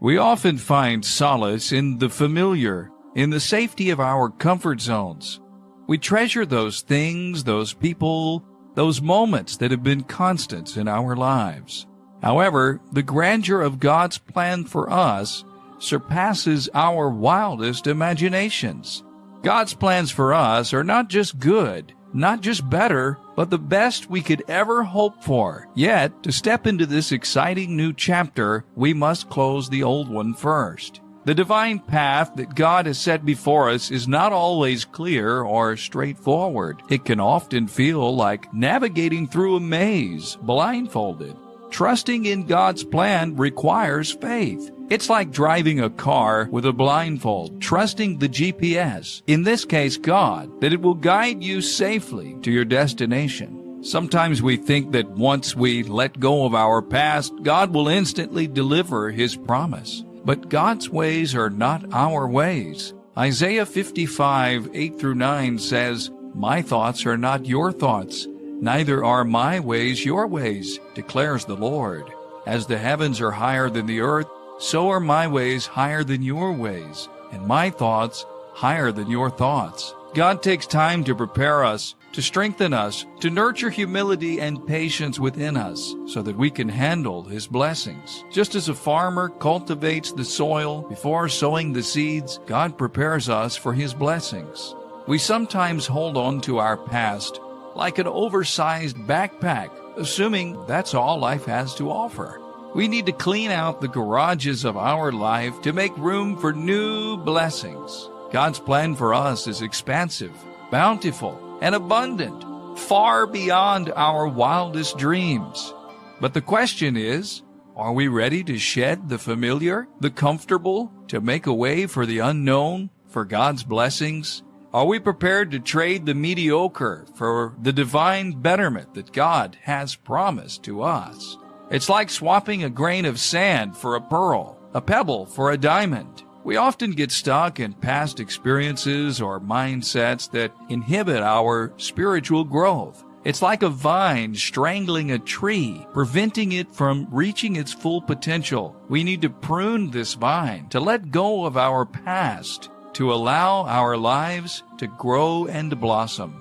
We often find solace in the familiar, in the safety of our comfort zones. We treasure those things, those people, those moments that have been constants in our lives. However, the grandeur of God's plan for us surpasses our wildest imaginations. God's plans for us are not just good, not just better, but the best we could ever hope for. Yet, to step into this exciting new chapter, we must close the old one first. The divine path that God has set before us is not always clear or straightforward. It can often feel like navigating through a maze, blindfolded. Trusting in God's plan requires faith. It's like driving a car with a blindfold, trusting the GPS, in this case God, that it will guide you safely to your destination. Sometimes we think that once we let go of our past, God will instantly deliver His promise. But God's ways are not our ways. Isaiah 55, 8-9 says, "My thoughts are not your thoughts, neither are my ways your ways, declares the Lord. As the heavens are higher than the earth, so are my ways higher than your ways, and my thoughts higher than your thoughts." God takes time to prepare us, to strengthen us, to nurture humility and patience within us, so that we can handle His blessings. Just as a farmer cultivates the soil before sowing the seeds, God prepares us for His blessings. We sometimes hold on to our past like an oversized backpack, assuming that's all life has to offer. We need to clean out the garages of our life to make room for new blessings. God's plan for us is expansive, bountiful, and abundant, far beyond our wildest dreams. But the question is, are we ready to shed the familiar, the comfortable, to make a way for the unknown, for God's blessings? Are we prepared to trade the mediocre for the divine betterment that God has promised to us? It's like swapping a grain of sand for a pearl, a pebble for a diamond. We often get stuck in past experiences or mindsets that inhibit our spiritual growth. It's like a vine strangling a tree, preventing it from reaching its full potential. We need to prune this vine, to let go of our past, to allow our lives to grow and blossom.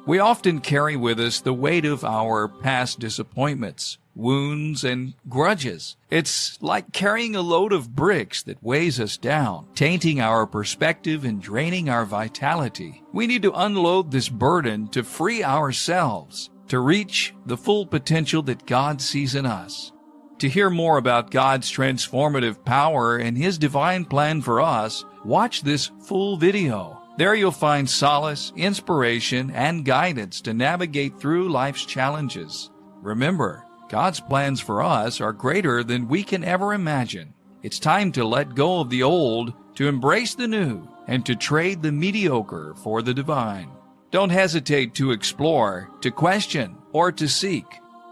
We often carry with us the weight of our past disappointments, wounds, and grudges. It's like carrying a load of bricks that weighs us down, tainting our perspective and draining our vitality. We need to unload this burden to free ourselves, to reach the full potential that God sees in us. To hear more about God's transformative power and His divine plan for us, watch this full video. There you'll find solace, inspiration, and guidance to navigate through life's challenges. Remember, God's plans for us are greater than we can ever imagine. It's time to let go of the old, to embrace the new, and to trade the mediocre for the divine. Don't hesitate to explore, to question, or to seek.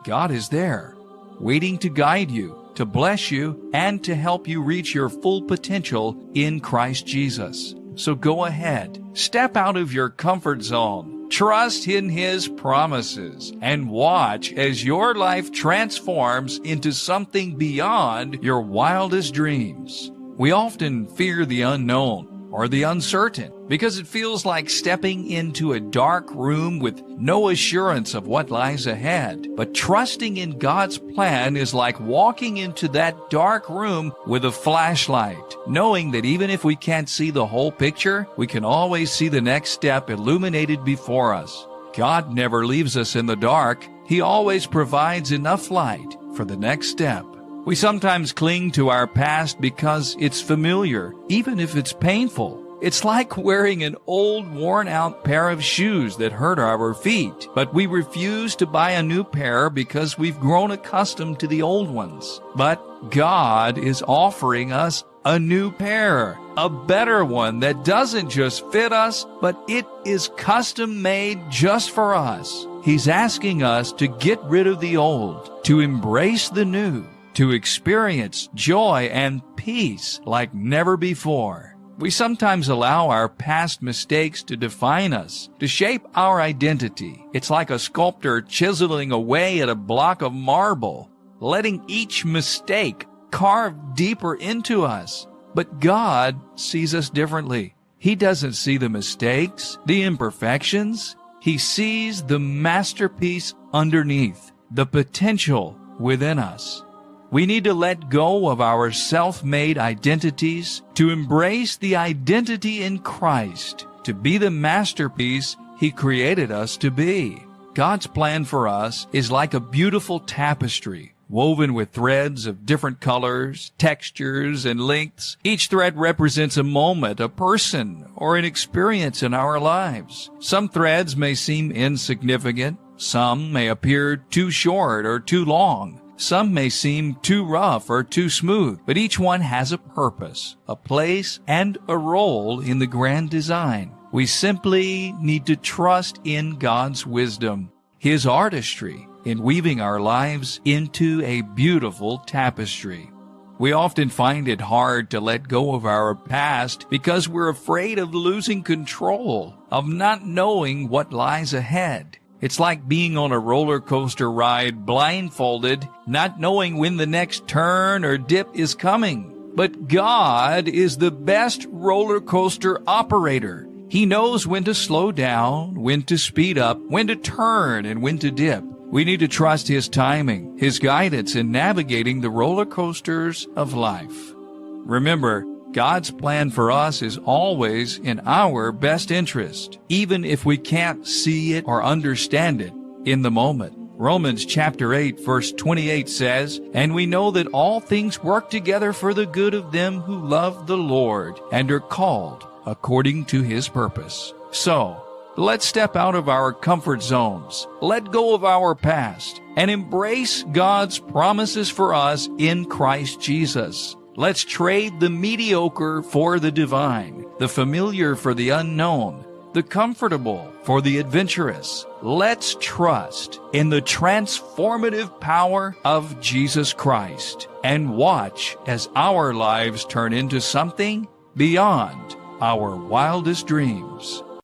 God is there, waiting to guide you, to bless you, and to help you reach your full potential in Christ Jesus. So go ahead, step out of your comfort zone, trust in His promises, and watch as your life transforms into something beyond your wildest dreams. We often fear the unknown or the uncertain because it feels like stepping into a dark room with no assurance of what lies ahead. But trusting in God's plan is like walking into that dark room with a flashlight, knowing that even if we can't see the whole picture, we can always see the next step illuminated before us. God never leaves us in the dark. He always provides enough light for the next step. We sometimes cling to our past because it's familiar, even if it's painful. It's like wearing an old, worn-out pair of shoes that hurt our feet, but we refuse to buy a new pair because we've grown accustomed to the old ones. But God is offering us a new pair, a better one that doesn't just fit us, but it is custom-made just for us. He's asking us to get rid of the old, to embrace the new, to experience joy and peace like never before. We sometimes allow our past mistakes to define us, to shape our identity. It's like a sculptor chiseling away at a block of marble, letting each mistake carved deeper into us. But God sees us differently. He doesn't see the mistakes, the imperfections. He sees the masterpiece underneath, the potential within us. We need to let go of our self-made identities to embrace the identity in Christ, to be the masterpiece He created us to be. God's plan for us is like a beautiful tapestry, woven with threads of different colors, textures, and lengths. Each thread represents a moment, a person, or an experience in our lives. Some threads may seem insignificant. Some may appear too short or too long. Some may seem too rough or too smooth, but each one has a purpose, a place, and a role in the grand design. We simply need to trust in God's wisdom, His artistry, in weaving our lives into a beautiful tapestry. We often find it hard to let go of our past because we're afraid of losing control, of not knowing what lies ahead. It's like being on a roller coaster ride blindfolded, not knowing when the next turn or dip is coming. But God is the best roller coaster operator. He knows when to slow down, when to speed up, when to turn, and when to dip. We need to trust His timing, His guidance in navigating the roller coasters of life. Remember, God's plan for us is always in our best interest, even if we can't see it or understand it in the moment. Romans chapter 8, verse 28 says, "And we know that all things work together for the good of them who love the Lord and are called according to His purpose." So, let's step out of our comfort zones, let go of our past, and embrace God's promises for us in Christ Jesus. Let's trade the mediocre for the divine, the familiar for the unknown, the comfortable for the adventurous. Let's trust in the transformative power of Jesus Christ and watch as our lives turn into something beyond our wildest dreams.